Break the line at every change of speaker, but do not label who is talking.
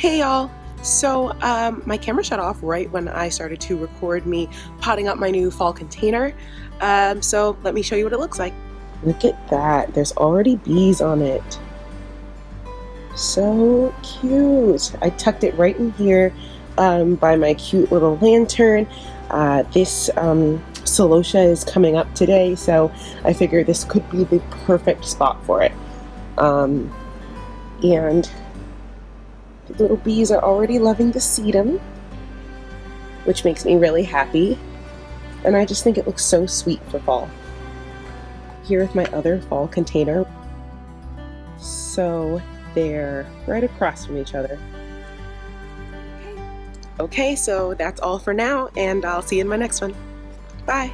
Hey y'all! My camera shut off right when I started to record me potting up my new fall container. So let me show you what it looks like. Look at that, there's already bees on it. So cute! I tucked it right in here by my cute little lantern. This celosia is coming up today, so I figured this could be the perfect spot for it. And the little bees are already loving the sedum, which makes me really happy. And I just think it looks so sweet for fall. Here with my other fall container. So they're right across from each other. Okay, so that's all for now, and I'll see you in my next one. Bye!